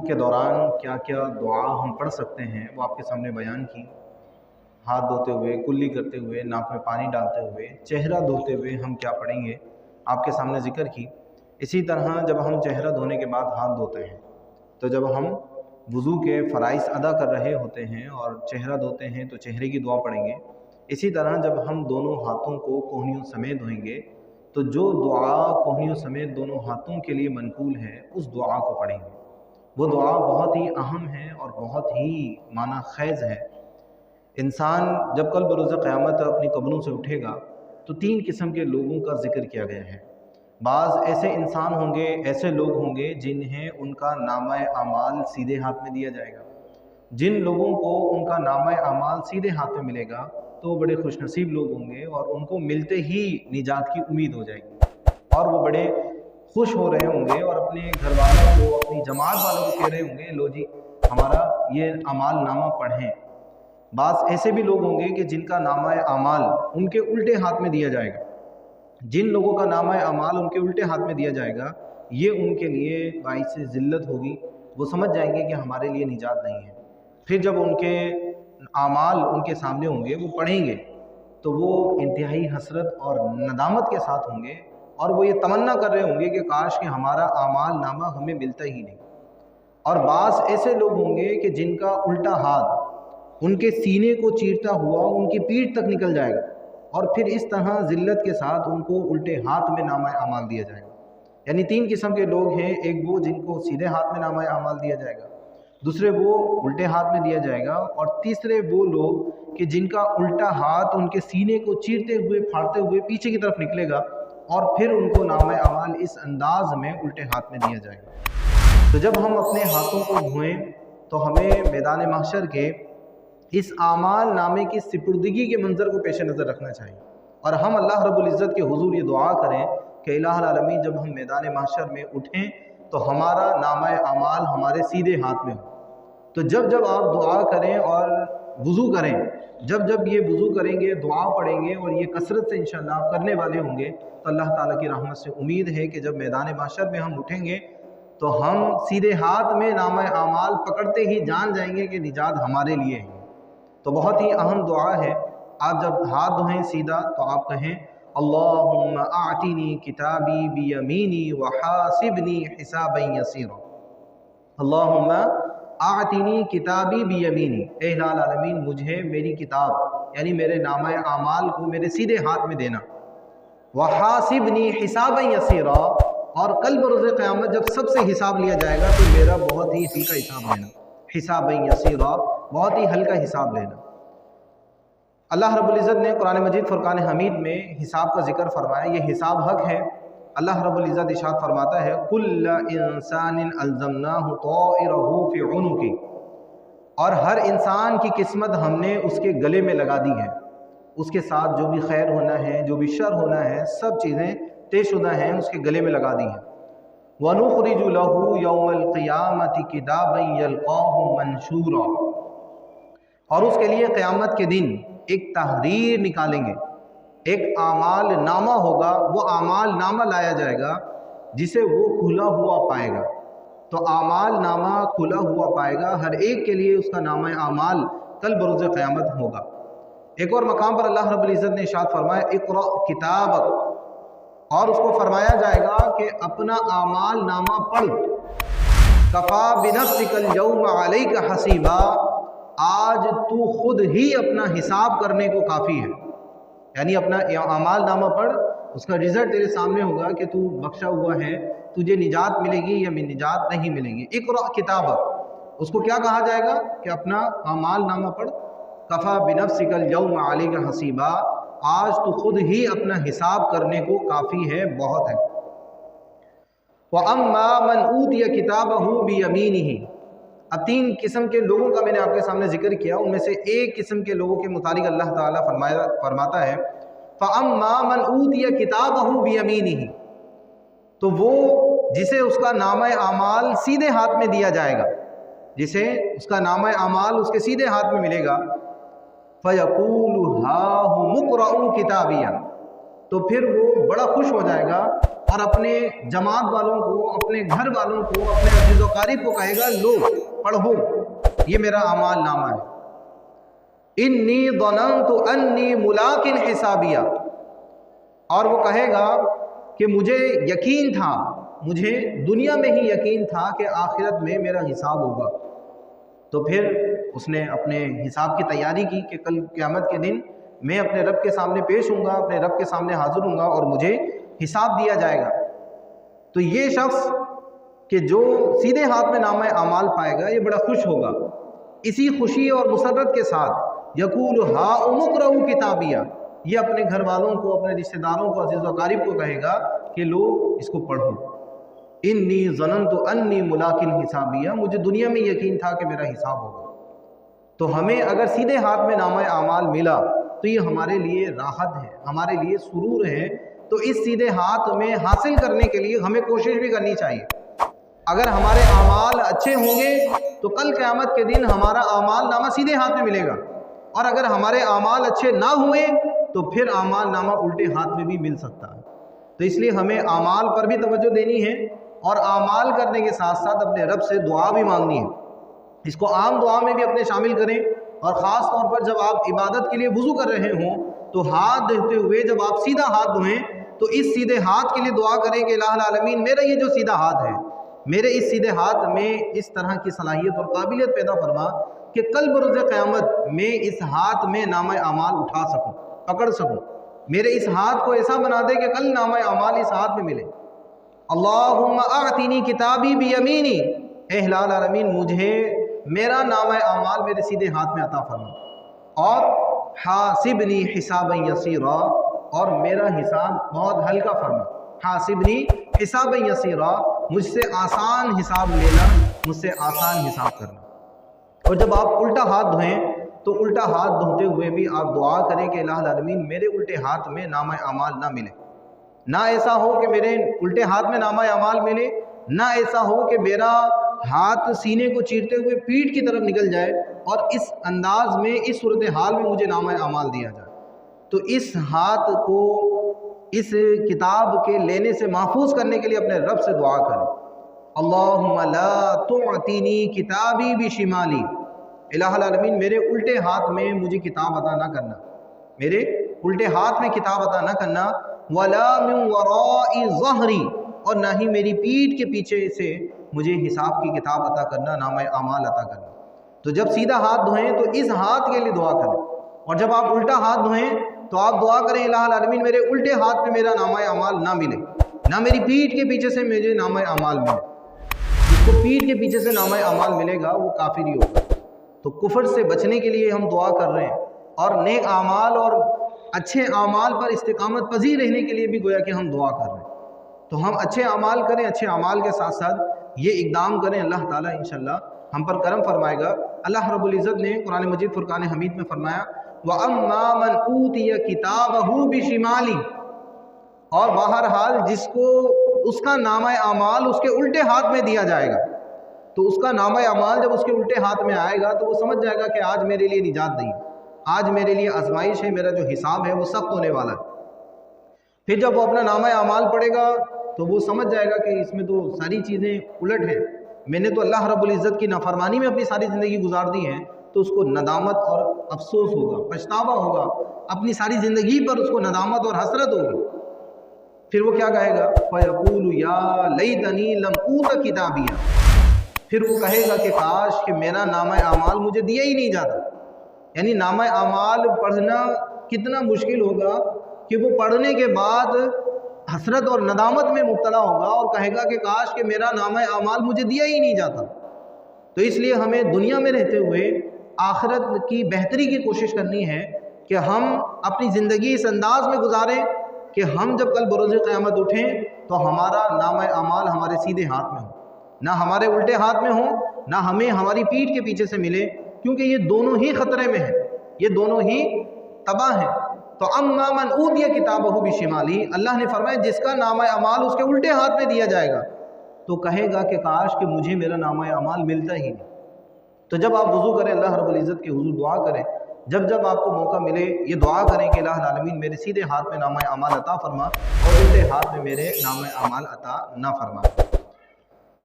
کے دوران کیا کیا دعا ہم پڑھ سکتے ہیں وہ آپ کے سامنے بیان کی۔ ہاتھ دھوتے ہوئے، کلی کرتے ہوئے، ناک میں پانی ڈالتے ہوئے، چہرہ دھوتے ہوئے ہم کیا پڑھیں گے آپ کے سامنے ذکر کی۔ اسی طرح جب ہم چہرہ دھونے کے بعد ہاتھ دھوتے ہیں تو جب ہم وضو کے فرائض ادا کر رہے ہوتے ہیں اور چہرہ دھوتے ہیں تو چہرے کی دعا پڑھیں گے۔ اسی طرح جب ہم دونوں ہاتھوں کو کوہنیوں سمیت دھوئیں گے تو جو دعا کوہنیوں سمیت دونوں ہاتھوں کے لیے منقول ہے اس دعا کو پڑھیں گے۔ وہ دعا بہت ہی اہم ہے اور بہت ہی معنی خیز ہے۔ انسان جب کل بروز قیامت اپنی قبروں سے اٹھے گا تو 3 قسم کے لوگوں کا ذکر کیا گیا ہے۔ بعض ایسے انسان ہوں گے، ایسے لوگ ہوں گے جنہیں ان کا نامہ اعمال سیدھے ہاتھ میں دیا جائے گا۔ جن لوگوں کو ان کا نامہ اعمال سیدھے ہاتھ میں ملے گا تو وہ بڑے خوش نصیب لوگ ہوں گے اور ان کو ملتے ہی نجات کی امید ہو جائے گی اور وہ بڑے خوش ہو رہے ہوں گے اور اپنے گھر والوں کو، اپنی جماعت والوں کو کہہ رہے ہوں گے، لو جی ہمارا یہ اعمال نامہ پڑھیں۔ بعض ایسے بھی لوگ ہوں گے کہ جن کا نامہ اعمال ان کے الٹے ہاتھ میں دیا جائے گا۔ جن لوگوں کا نامہ اعمال ان کے الٹے ہاتھ میں دیا جائے گا یہ ان کے لیے باعث ذلت ہوگی، وہ سمجھ جائیں گے کہ ہمارے لیے نجات نہیں ہے۔ پھر جب ان کے اعمال ان کے سامنے ہوں گے، وہ پڑھیں گے تو وہ انتہائی حسرت اور ندامت کے ساتھ ہوں گے اور وہ یہ تمنا کر رہے ہوں گے کہ کاش کہ ہمارا اعمال نامہ ہمیں ملتا ہی نہیں۔ اور بعض ایسے لوگ ہوں گے کہ جن کا الٹا ہاتھ ان کے سینے کو چیرتا ہوا ان کی پیٹھ تک نکل جائے گا اور پھر اس طرح ذلت کے ساتھ ان کو الٹے ہاتھ میں نامہ اعمال دیا جائے گا۔ یعنی 3 قسم کے لوگ ہیں، ایک وہ جن کو سیدھے ہاتھ میں نامہ اعمال دیا جائے گا، دوسرے وہ الٹے ہاتھ میں دیا جائے گا، اور تیسرے وہ لوگ کہ جن کا الٹا ہاتھ ان کے سینے کو چیرتے ہوئے پھاڑتے ہوئے پیچھے کی طرف نکلے گا اور پھر ان کو نامہ اعمال اس انداز میں الٹے ہاتھ میں دیا جائے گا۔ تو جب ہم اپنے ہاتھوں کو دھوئیں تو ہمیں میدان محشر کے اس اعمال نامے کی سپردگی کے منظر کو پیش نظر رکھنا چاہیے اور ہم اللہ رب العزت کے حضور یہ دعا کریں کہ الہ العالمین جب ہم میدان محشر میں اٹھیں تو ہمارا نامہ اعمال ہمارے سیدھے ہاتھ میں ہو۔ تو جب جب آپ دعا کریں اور وضو کریں، جب جب یہ وضو کریں گے، دعا پڑھیں گے اور یہ کثرت سے انشاءاللہ آپ کرنے والے ہوں گے تو اللہ تعالیٰ کی رحمت سے امید ہے کہ جب میدان محشر میں ہم اٹھیں گے تو ہم سیدھے ہاتھ میں نامہ اعمال پکڑتے ہی جان جائیں گے کہ نجات ہمارے لیے ہے۔ تو بہت ہی اہم دعا ہے۔ آپ جب ہاتھ دھوئیں سیدھا تو آپ کہیں اللہم اعطنی کتابی بیمینی وحاسبنی حسابا یسیرا۔ اللہم اعطنی کتابی بیمینی، اے الہ العالمین مجھے میری کتاب یعنی میرے نامہ اعمال کو میرے سیدھے ہاتھ میں دینا، وحاسبنی حسابا یسیرا، اور کل بروز قیامت جب سب سے حساب لیا جائے گا تو میرا بہت ہی ہلکا حساب لینا، حسابا یسیرا، بہت ہی ہلکا حساب لینا۔ اللہ رب العزت نے قرآن مجید فرقان حمید میں حساب کا ذکر فرمایا، یہ حساب حق ہے۔ اللہ رب العزت ارشاد فرماتا ہے کل انسان الزمناہ طائرہ فی عنقہ، اور ہر انسان کی قسمت ہم نے اس کے گلے میں لگا دی ہے، اس کے ساتھ جو بھی خیر ہونا ہے جو بھی شر ہونا ہے سب چیزیں طے شدہ ہیں، اس کے گلے میں لگا دی ہیں۔ وَنُخْرِجُ لَهُ يَوْمَ الْقِيَامَةِ كِتَابًا يَلْقَاهُ مَنْشُورًا، اور اس کے لیے قیامت کے دن ایک تحریر نکالیں گے، ایک اعمال نامہ ہوگا، وہ اعمال نامہ لایا جائے گا جسے وہ کھلا ہوا پائے گا۔ تو اعمال نامہ کھلا ہوا پائے گا، ہر ایک کے لیے اس کا نامہ اعمال کل بروز قیامت ہوگا۔ ایک اور مقام پر اللہ رب العزت نے ارشاد فرمایا اقرأ کتابک، اور اس کو فرمایا جائے گا کہ اپنا اعمال نامہ پڑھ، کفا بنفسک اليوم علیک حسیبا، آج تو خود ہی اپنا حساب کرنے کو کافی ہے۔ یعنی اپنا اعمال نامہ پڑھ، اس کا رزلٹ تیرے سامنے ہوگا کہ تو بخشا ہوا ہے، تجھے نجات ملے گی یا نجات نہیں ملے گی۔ اقرأ کتابک، اس کو کیا کہا جائے گا کہ اپنا اعمال نامہ پڑھ، کفا بنفسک اليوم علیک حسیبا، آج تو خود ہی اپنا حساب کرنے کو کافی ہے، بہت ہے۔ وَأَمَّا مَنْ أُوتِيَ كِتَابَهُ بِيَمِينِهِ، اب 3 قسم کے لوگوں کا میں نے آپ کے سامنے ذکر کیا، ان میں سے ایک قسم کے لوگوں کے متعلق اللہ تعالیٰ فرماتا ہے فَأَمَّا مَنْ أُوتِيَ كِتَابَهُ بِيَمِينِهِ، تو وہ جسے اس کا نامہ اعمال سیدھے ہاتھ میں دیا جائے گا، جسے اس کا نامہ اعمال اس کے سیدھے ہاتھ میں ملے گا، فَيَقُولُ هَاهُمُ اقْرَءُوا كِتَابِيَهْ، تو پھر وہ بڑا خوش ہو جائے گا اور اپنے جماعت والوں کو، اپنے گھر والوں کو، اپنے عزیز و قریب کو کہے گا لو پڑھو یہ میرا اعمال نامہ ہے، انی ظننت انی ملاق حسابیہ، اور وہ کہے گا کہ مجھے یقین تھا، مجھے دنیا میں ہی یقین تھا کہ آخرت میں میرا حساب ہوگا۔ تو پھر اس نے اپنے حساب کی تیاری کی کہ کل قیامت کے دن میں اپنے رب کے سامنے پیش ہوں گا، اپنے رب کے سامنے حاضر ہوں گا اور مجھے حساب دیا جائے گا۔ تو یہ شخص کہ جو سیدھے ہاتھ میں نامہ اعمال پائے گا یہ بڑا خوش ہوگا، اسی خوشی اور مسرت کے ساتھ یقول ہا اقرؤ کتابیہ، یہ اپنے گھر والوں کو، اپنے رشتہ داروں کو، عزیز و اقارب کو کہے گا کہ لو اس کو پڑھو، انی ظننت انی ملاق حسابیہ، مجھے دنیا میں یقین تھا کہ میرا حساب ہوگا۔ تو ہمیں اگر سیدھے ہاتھ میں نامہ اعمال ملا تو یہ ہمارے لیے راحت ہے، ہمارے لیے سرور ہے۔ تو اس سیدھے ہاتھ میں حاصل کرنے کے لیے ہمیں کوشش بھی کرنی چاہیے۔ اگر ہمارے اعمال اچھے ہوں گے تو کل قیامت کے دن ہمارا اعمال نامہ سیدھے ہاتھ میں ملے گا، اور اگر ہمارے اعمال اچھے نہ ہوئے تو پھر اعمال نامہ الٹے ہاتھ میں بھی مل سکتا ہے۔ تو اس لیے ہمیں اعمال پر بھی توجہ دینی ہے، اور اعمال کرنے کے ساتھ ساتھ اپنے رب سے دعا بھی مانگنی ہے۔ اس کو عام دعا میں بھی اپنے شامل کریں، اور خاص طور پر جب آپ عبادت کے لیے وضو کر رہے ہوں تو ہاتھ دھوتے ہوئے جب آپ سیدھا ہاتھ دھوئیں تو اس سیدھے ہاتھ کے لیے دعا کریں کہ الہ العالمین میرا یہ جو سیدھا ہاتھ ہے، میرے اس سیدھے ہاتھ میں اس طرح کی صلاحیت اور قابلیت پیدا فرما کہ کل بروز قیامت میں اس ہاتھ میں نامہ اعمال اٹھا سکوں، پکڑ سکوں، میرے اس ہاتھ کو ایسا بنا دے کہ کل نامہ اعمال اس ہاتھ میں ملے۔ اللہم اعطنی کتابی بیمینی، اے الہ العالمین مجھے میرا نامہ اعمال میرے سیدھے ہاتھ میں عطا فرما، اور حاسبنی حسابا یسیرا، اور میرا حساب بہت ہلکا فرما، حاسبنی حسابا یسیرا، مجھ سے آسان حساب لینا، مجھ سے آسان حساب کرنا۔ اور جب آپ الٹا ہاتھ دھوئیں تو الٹا ہاتھ دھوتے ہوئے بھی آپ دعا کریں کہ الہ العالمین میرے الٹے ہاتھ میں نامہ اعمال نہ ملے، نہ ایسا ہو کہ میرے الٹے ہاتھ میں نامہ اعمال ملے، نہ ایسا ہو کہ میرا ہاتھ سینے کو چیرتے ہوئے پیٹھ کی طرف نکل جائے اور اس انداز میں، اس صورتحال میں مجھے نامہ اعمال دیا جائے۔ تو اس ہاتھ کو اس کتاب کے لینے سے محفوظ کرنے کے لیے اپنے رب سے دعا کریں، اللہم لا تعطینی کتابی بشمالی، الہ العالمین میرے الٹے ہاتھ میں مجھے کتاب عطا نہ کرنا، میرے الٹے ہاتھ میں کتاب عطا نہ کرنا، ولا من وراء ظہری، اور نہ ہی میری پیٹھ کے پیچھے سے مجھے حساب کی کتاب عطا کرنا، نامہ اعمال عطا کرنا۔ تو جب سیدھا ہاتھ دھوئیں تو اس ہاتھ کے لیے دعا کریں، اور جب آپ الٹا ہاتھ دھوئیں تو آپ دعا کریں الہ العالمین میرے الٹے ہاتھ میں میرا نامہ اعمال نہ ملے، نہ میری پیٹھ کے پیچھے سے مجھے نامہ اعمال ملے۔ جس کو پیٹھ کے پیچھے سے نامہ اعمال ملے گا وہ کافر ہی ہوگا۔ تو کفر سے بچنے کے لیے ہم دعا کر رہے ہیں، اور نیک اعمال اور اچھے اعمال پر استقامت پذیر رہنے کے لیے بھی گویا کہ ہم دعا کر رہے ہیں۔ تو ہم اچھے اعمال کریں، اچھے اعمال کے ساتھ ساتھ یہ اقدام کریں، اللہ تعالیٰ انشاءاللہ ہم پر کرم فرمائے گا۔ اللہ رب العزت نے قرآن مجید فرقان حمید میں فرمایا وَأَمَّا مَنْ أُوتِيَ كِتَابَهُ بِشِمَالِهِ، اور بہرحال جس کو اس کا نامہ اعمال اس کے الٹے ہاتھ میں دیا جائے گا، تو اس کا نامہ اعمال جب اس کے الٹے ہاتھ میں آئے گا تو وہ سمجھ جائے گا کہ آج میرے لیے نجات نہیں، آج میرے لیے آزمائش ہے، میرا جو حساب ہے وہ سخت ہونے والا ہے۔ پھر جب وہ اپنا نامہ اعمال پڑھے گا تو وہ سمجھ جائے گا کہ اس میں تو ساری چیزیں الٹ ہیں، میں نے تو اللہ رب العزت کی نافرمانی میں اپنی ساری زندگی گزار دی ہے، تو اس کو ندامت اور افسوس ہوگا، پچھتاوا ہوگا، اپنی ساری زندگی پر اس کو ندامت اور حسرت ہوگی۔ پھر وہ کیا کہے گا فَيَقُولُ يَا لَيْتَنِي لَمْ أُوتَ كِتَابِيَهْ، پھر وہ کہے گا کہ کاش کہ میرا نامہ اعمال مجھے دیا ہی نہیں جاتا۔ یعنی نامہ اعمال پڑھنا کتنا مشکل ہوگا کہ وہ پڑھنے کے بعد حسرت اور ندامت میں مبتلا ہوگا اور کہے گا کہ کاش کہ میرا نامہ اعمال مجھے دیا ہی نہیں جاتا۔ تو اس لیے ہمیں دنیا میں رہتے ہوئے آخرت کی بہتری کی کوشش کرنی ہے کہ ہم اپنی زندگی اس انداز میں گزاریں کہ ہم جب کل بروز قیامت اٹھیں تو ہمارا نامہ اعمال ہمارے سیدھے ہاتھ میں ہو، نہ ہمارے الٹے ہاتھ میں ہو، نہ ہمیں ہماری پیٹھ کے پیچھے سے ملے، کیونکہ یہ دونوں ہی خطرے میں ہیں، یہ دونوں ہی تباہ ہیں۔ تو اما من اوتیہ کتابہ بشمالی، اللہ نے فرمایا جس کا نامہ اعمال اس کے الٹے ہاتھ میں دیا جائے گا تو کہے گا کہ کاش کہ مجھے میرا نامہ اعمال ملتا ہی نہیں۔ تو جب آپ وضو کریں اللہ رب العزت کے حضور دعا کریں جب جب آپ کو موقع ملے یہ دعا کریں کہ الہ العالمین میرے سیدھے ہاتھ میں نامہ اعمال عطا فرما اور الٹے ہاتھ میں میرے نامہ اعمال عطا نہ فرما۔